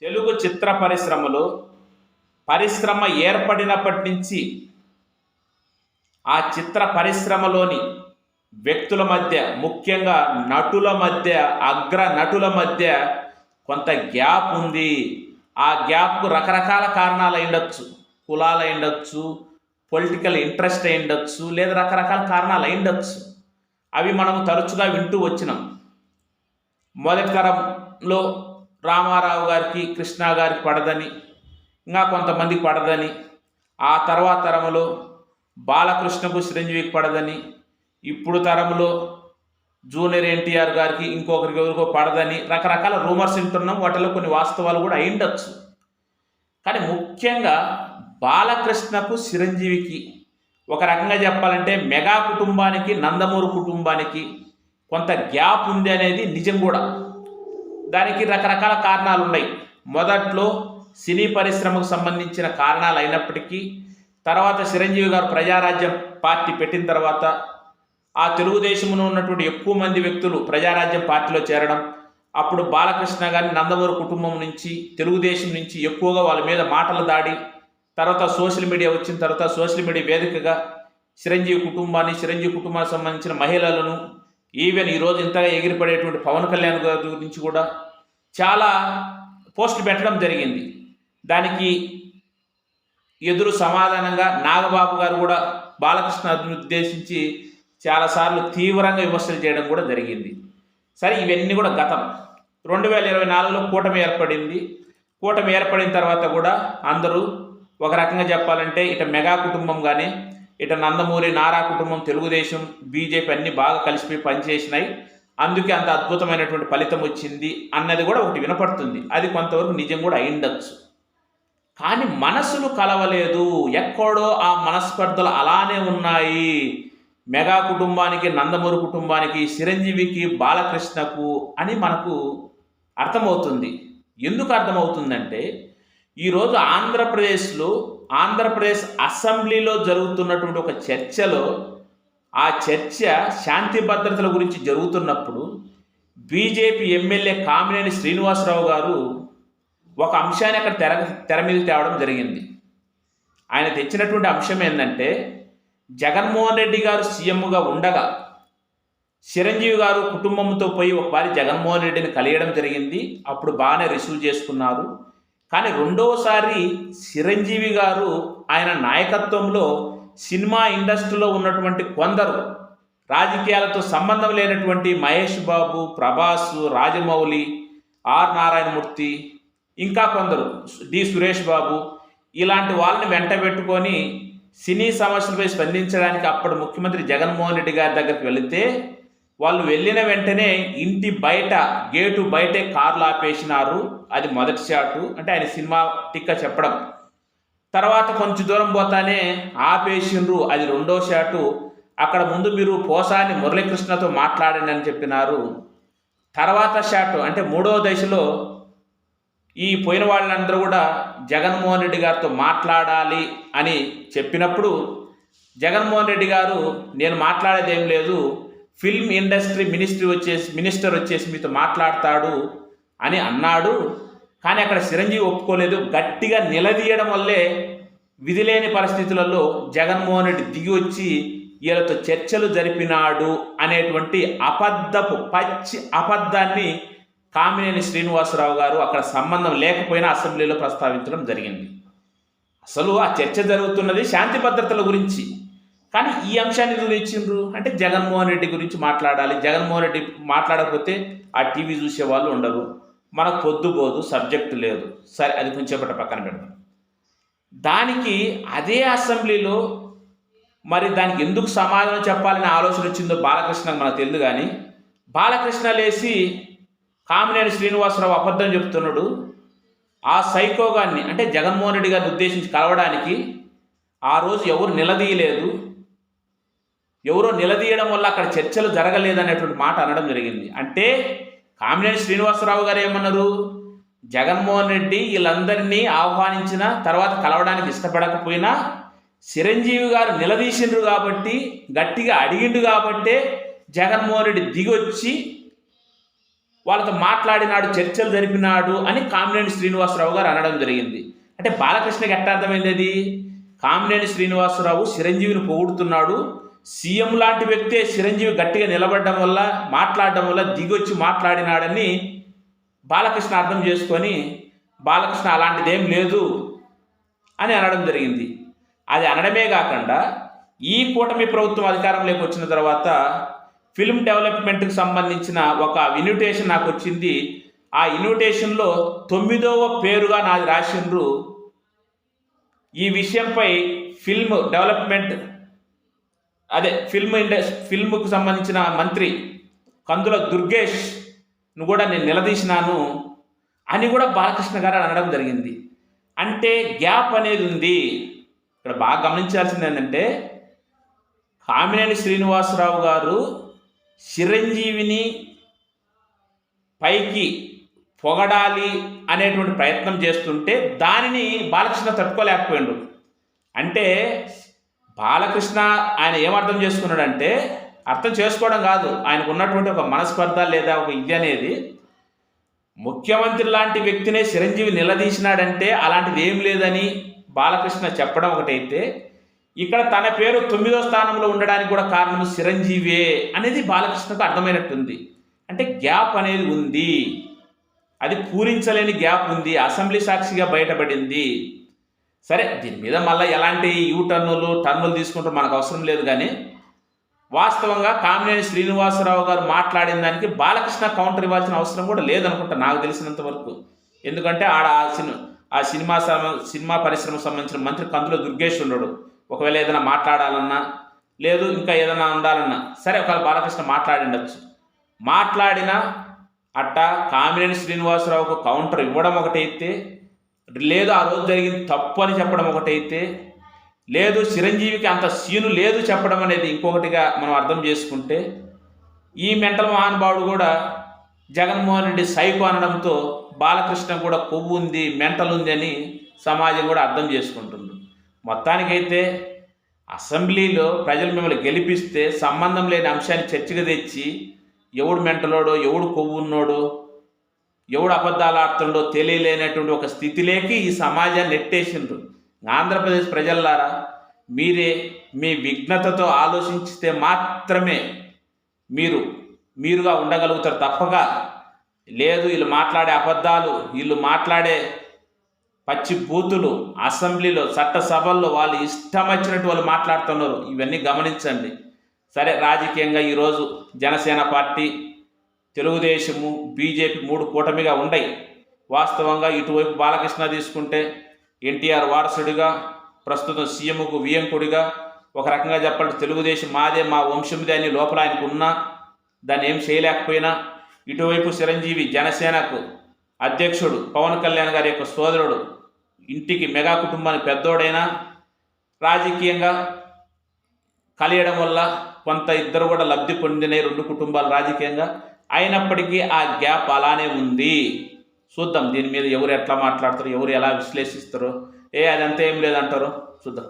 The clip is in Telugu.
తెలుగు చిత్ర పరిశ్రమలో పరిశ్రమ ఏర్పడినప్పటి నుంచి ఆ చిత్ర పరిశ్రమలోని వ్యక్తుల మధ్య, ముఖ్యంగా నటుల మధ్య, అగ్ర నటుల మధ్య కొంత గ్యాప్ ఉంది. ఆ గ్యాప్కు రకరకాల కారణాలు అయిండొచ్చు. కులాలు అయిండొచ్చు, పొలిటికల్ ఇంట్రెస్ట్ అయిండొచ్చు, లేదా రకరకాల కారణాలు అయిండొచ్చు. అవి మనం తరచుగా వింటూ వచ్చినాం. మొదటి తరంలో రామారావు గారికి, కృష్ణ గారికి పడదని, ఇంకా కొంతమందికి పడదని, ఆ తర్వాత తరంలో బాలకృష్ణకు, చిరంజీవికి పడదని, ఇప్పుడు తరంలో జూనియర్ ఎన్టీఆర్ గారికి, ఇంకొకరికి ఎవరికో పడదని రకరకాల రూమర్స్ వింటున్నాం. వాటిలో కొన్ని వాస్తవాలు కూడా అయిండొచ్చు. కానీ ముఖ్యంగా బాలకృష్ణకు, చిరంజీవికి ఒక రకంగా చెప్పాలంటే మెగా కుటుంబానికి, నందమూరి కుటుంబానికి కొంత గ్యాప్ ఉంది అనేది నిజం కూడా. దానికి రకరకాల కారణాలు ఉన్నాయి. మొదట్లో సినీ పరిశ్రమకు సంబంధించిన కారణాలు అయినప్పటికీ, తర్వాత చిరంజీవి గారు ప్రజారాజ్యం పార్టీ పెట్టిన తర్వాత ఆ తెలుగుదేశంలో ఉన్నటువంటి ఎక్కువ మంది వ్యక్తులు ప్రజారాజ్యం పార్టీలో చేరడం, అప్పుడు బాలకృష్ణ గారిని నందమూరి కుటుంబం నుంచి, తెలుగుదేశం నుంచి ఎక్కువగా వాళ్ళ మీద మాటల దాడి, తర్వాత సోషల్ మీడియా వచ్చిన తర్వాత సోషల్ మీడియా వేదికగా చిరంజీవి కుటుంబానికి సంబంధించిన మహిళలను, ఈవెన్ ఈరోజు ఇంతగా ఎగిరిపడేటువంటి పవన్ కళ్యాణ్ గారి గురించి కూడా చాలా పోస్ట్ పెట్టడం జరిగింది. దానికి ఎదురు సమాధానంగా నాగబాబు గారు కూడా బాలకృష్ణను ఉద్దేశించి చాలాసార్లు తీవ్రంగా విమర్శలు చేయడం కూడా జరిగింది. సరే, ఇవన్నీ కూడా గతం. 2024లో కూటమి ఏర్పడింది. కూటమి ఏర్పడిన తర్వాత కూడా అందరూ ఒక రకంగా చెప్పాలంటే ఇటు మెగా కుటుంబం కానీ, ఇటు నందమూరి నారా కుటుంబం, తెలుగుదేశం, బీజేపీ అన్నీ బాగా కలిసిపోయి పనిచేసినాయి. అందుకే అంత అద్భుతమైనటువంటి ఫలితం వచ్చింది అన్నది కూడా ఒకటి వినపడుతుంది. అది కొంతవరకు నిజం కూడా అయిండొచ్చు. కానీ మనసులు కలవలేదు. ఎక్కడో ఆ మనస్పర్ధలు అలానే ఉన్నాయి. మెగా కుటుంబానికి, నందమూరి కుటుంబానికి, చిరంజీవికి, బాలకృష్ణకు అని మనకు అర్థమవుతుంది. ఎందుకు అర్థమవుతుందంటే, ఈరోజు ఆంధ్రప్రదేశ్ అసెంబ్లీలో జరుగుతున్నటువంటి ఒక చర్చలో, ఆ చర్చ శాంతి భద్రతల గురించి జరుగుతున్నప్పుడు బీజేపీ ఎమ్మెల్యే కామినేని శ్రీనివాసరావు గారు ఒక అంశాన్ని అక్కడ తెర మీద తేవడం జరిగింది. ఆయన తెచ్చినటువంటి అంశం ఏంటంటే, జగన్మోహన్ రెడ్డి గారు సీఎంగా ఉండగా చిరంజీవి గారు కుటుంబంతో పోయి ఒకసారి జగన్మోహన్ రెడ్డిని కలియడం జరిగింది. అప్పుడు బాగానే రిసీవ్ చేసుకున్నారు. కానీ రెండోసారి చిరంజీవి గారు ఆయన నాయకత్వంలో సినిమా ఇండస్ట్రీలో ఉన్నటువంటి కొందరు రాజకీయాలతో సంబంధం లేనటువంటి మహేష్ బాబు, ప్రభాస్, రాజమౌళి, ఆర్ నారాయణమూర్తి, ఇంకా కొందరు డి సురేష్ బాబు, ఇలాంటి వాళ్ళని వెంట పెట్టుకొని సినీ సమస్యలపై స్పందించడానికి అప్పుడు ముఖ్యమంత్రి జగన్మోహన్ రెడ్డి గారి దగ్గరికి వెళితే, వాళ్ళు వెళ్ళిన వెంటనే ఇంటి బయట గేటు బయటే కార్లు ఆపేసినారు. అది మొదటి షాటు. అంటే ఆయన సినిమా టిక్కా చెప్పడం. తర్వాత కొంచెం దూరం పోతానే ఆపేసిండ్రు. అది రెండో షాటు. అక్కడ ముందు మీరు పోసాని మురళీకృష్ణతో మాట్లాడండి అని చెప్పినారు. తర్వాత షాటు అంటే మూడో దశలో ఈ పోయిన వాళ్ళందరూ కూడా జగన్మోహన్ రెడ్డి గారితో మాట్లాడాలి అని చెప్పినప్పుడు, జగన్మోహన్ రెడ్డి గారు నేను మాట్లాడేది ఏం లేదు, ఫిల్మ్ ఇండస్ట్రీ మినిస్టర్ వచ్చేసి మీతో మాట్లాడతాడు అని అన్నాడు. కానీ అక్కడ చిరంజీవి ఒప్పుకోలేదు. గట్టిగా నిలదీయడం వల్లే విధిలేని పరిస్థితులలో జగన్మోహన్ రెడ్డి దిగి వచ్చి వీళ్ళతో చర్చలు జరిపినాడు అనేటువంటి పచ్చి అబద్ధాన్ని కామినేని శ్రీనివాసరావు గారు అక్కడ సంబంధం లేకపోయినా అసెంబ్లీలో ప్రస్తావించడం జరిగింది. అసలు ఆ చర్చ జరుగుతున్నది శాంతి భద్రతల గురించి. కానీ ఈ అంశాన్ని ఎందుకు ఇచ్చిండ్రు అంటే జగన్మోహన్ రెడ్డి గురించి మాట్లాడాలి. జగన్మోహన్ రెడ్డి మాట్లాడకపోతే ఆ టీవీ చూసే వాళ్ళు ఉండరు, మనకు పొద్దుపోదు, సబ్జెక్టు లేదు. సరే, అది కొంచెం పక్కన పెడదాం. దానికి అదే అసెంబ్లీలో మరి దానికి ఎందుకు సమాధానం చెప్పాలనే ఆలోచన వచ్చిందో బాలకృష్ణకు మనకు తెలియదు. కానీ బాలకృష్ణ లేచి కామినేని శ్రీనివాసరావు అబద్ధం చెప్తున్నాడు, ఆ సైకోగాన్ని అంటే జగన్మోహన్ రెడ్డి గారిని ఉద్దేశించి కలవడానికి ఆ రోజు ఎవరు నిలదీయలేదు, ఎవరో నిలదీయడం వల్ల అక్కడ చర్చలు జరగలేదనేటువంటి మాట అనడం జరిగింది. అంటే కామినేని శ్రీనివాసరావు గారు ఏమన్నారు, జగన్మోహన్ రెడ్డి వీళ్ళందరినీ ఆహ్వానించిన తర్వాత కలవడానికి ఇష్టపడకపోయినా చిరంజీవి గారు నిలదీసిండ్రు కాబట్టి, గట్టిగా అడిగిండు కాబట్టే జగన్మోహన్ రెడ్డి దిగొచ్చి వాళ్ళతో మాట్లాడినాడు, చర్చలు జరిపినాడు అని కామినేని శ్రీనివాసరావు గారు అనడం జరిగింది. అంటే బాలకృష్ణకి ఎట్ట అర్థమైంది అది? కామినేని శ్రీనివాసరావు చిరంజీవిని పొగుడుతున్నాడు, సీఎం లాంటి వ్యక్తే చిరంజీవి గట్టిగా నిలబడడం వల్ల, మాట్లాడడం వల్ల దిగొచ్చి మాట్లాడినాడని బాలకృష్ణ అర్థం చేసుకొని బాలకృష్ణ అలాంటిదేం లేదు అని అనడం జరిగింది. అది అనడమే కాకుండా ఈ కూటమి ప్రభుత్వం అధికారంలోకి వచ్చిన తర్వాత ఫిల్మ్ డెవలప్మెంట్కి సంబంధించిన ఒక ఇన్విటేషన్ నాకు వచ్చింది. ఆ ఇన్విటేషన్లో 9వ పేరుగా నాది రాసిండ్రు. ఈ విషయంపై ఫిల్మ్ డెవలప్మెంట్ అదే ఫిల్మ్కు సంబంధించిన మంత్రి కందుల దుర్గేష్ను కూడా నేను నిలదీసినాను అని కూడా బాలకృష్ణ గారు అనడం జరిగింది. అంటే గ్యాప్ అనేది ఉంది. ఇక్కడ బాగా గమనించాల్సింది ఏంటంటే కామినేని శ్రీనివాసరావు గారు చిరంజీవిని పైకి పొగడాలి అనేటువంటి ప్రయత్నం చేస్తుంటే దానిని బాలకృష్ణ తట్టుకోలేకపోయాడు. అంటే బాలకృష్ణ ఆయన ఏమర్థం చేసుకున్నాడంటే, అర్థం చేసుకోవడం కాదు, ఆయనకు ఉన్నటువంటి ఒక మనస్పర్ధ లేదా ఒక ఇది అనేది, ముఖ్యమంత్రి లాంటి వ్యక్తినే చిరంజీవి నిలదీసినాడంటే అలాంటిది ఏం లేదని బాలకృష్ణ చెప్పడం ఒకటైతే, ఇక్కడ తన పేరు 9వ స్థానంలో ఉండడానికి కూడా కారణం చిరంజీవే అనేది బాలకృష్ణకు అర్థమైనట్టుంది. అంటే గ్యాప్ అనేది ఉంది, అది పూరించలేని గ్యాప్ ఉంది, అసెంబ్లీ సాక్షిగా బయటపడింది. సరే, దీని మీద మళ్ళీ ఎలాంటి టర్నులు తీసుకుంటూ మనకు అవసరం లేదు. కానీ వాస్తవంగా కామినేని శ్రీనివాసరావు గారు మాట్లాడిన దానికి బాలకృష్ణ కౌంటర్ ఇవ్వాల్సిన అవసరం కూడా లేదనుకుంటా నాకు తెలిసినంత వరకు. ఎందుకంటే ఆ సినిమా పరిశ్రమకు సంబంధించిన మంత్రి కందుల దుర్గేష్ ఉండడు. ఒకవేళ ఏదైనా మాట్లాడాలన్నా లేదు ఇంకా ఏదైనా ఉండాలన్నా సరే, ఒకవేళ బాలకృష్ణ మాట్లాడిండొచ్చు. మాట్లాడినా అట్టా కామినేని శ్రీనివాసరావుకు కౌంటర్ ఇవ్వడం ఒకటైతే, లేదు ఆ రోజు జరిగింది తప్పు అని చెప్పడం ఒకటైతే, లేదు చిరంజీవికి అంత సీను లేదు చెప్పడం అనేది ఇంకొకటిగా మనం అర్థం చేసుకుంటే, ఈ మెంటల్ మహానుభావుడు కూడా జగన్మోహన్ రెడ్డి సైకో అనడంతో బాలకృష్ణ కూడా కొవ్వు ఉంది, మెంటల్ ఉంది అని సమాజం కూడా అర్థం చేసుకుంటుంది. మొత్తానికైతే అసెంబ్లీలో ప్రజలు మిమ్మల్ని గెలిపిస్తే సంబంధం లేని అంశాన్ని చర్చగా తెచ్చి ఎవడు మెంటలోడో, ఎవడు కొవ్వు ఉన్నోడో, ఎవడు అబద్ధాలు ఆడుతుండో తెలియలేనటువంటి ఒక స్థితిలోకి ఈ సమాజాన్ని నెట్టేసిండ్రు. ఆంధ్రప్రదేశ్ ప్రజల్లారా, మీరే మీ విఘ్నతతో ఆలోచించితే మాత్రమే మీరుగా ఉండగలుగుతారు. తప్పగా లేదు వీళ్ళు మాట్లాడే అబద్ధాలు, వీళ్ళు మాట్లాడే పచ్చి బూతులు అసెంబ్లీలో చట్టసభల్లో వాళ్ళు ఇష్టం వచ్చినట్టు వాళ్ళు మాట్లాడుతున్నారు. ఇవన్నీ గమనించండి. సరే, రాజకీయంగా ఈరోజు జనసేన పార్టీ, తెలుగుదేశము, బీజేపీ 3 కూటమిగా ఉన్నాయి. వాస్తవంగా ఇటువైపు బాలకృష్ణ తీసుకుంటే ఎన్టీఆర్ వారసుడిగా, ప్రస్తుతం సీఎంకు వియంకుడిగా, ఒక రకంగా చెప్పాలంటే తెలుగుదేశం మాదే, మా వంశందే అని లోపల ఆయనకు ఉన్నా దాన్ని ఏం చేయలేకపోయినా, ఇటువైపు చిరంజీవి జనసేనకు అధ్యక్షుడు, పవన్ కళ్యాణ్ గారి యొక్క సోదరుడు, ఇంటికి మెగా కుటుంబానికి పెద్దోడైనా రాజకీయంగా కలియడం వల్ల కొంత ఇద్దరు కూడా లబ్ధి పొందినాయి 2 కుటుంబాలు రాజకీయంగా. అయినప్పటికీ ఆ గ్యాప్ అలానే ఉంది. చూద్దాం దీని మీద ఎవరు ఎట్లా మాట్లాడతారు, ఎవరు ఎలా విశ్లేషిస్తారో, అదంతా ఏం లేదంటారో చూద్దాం.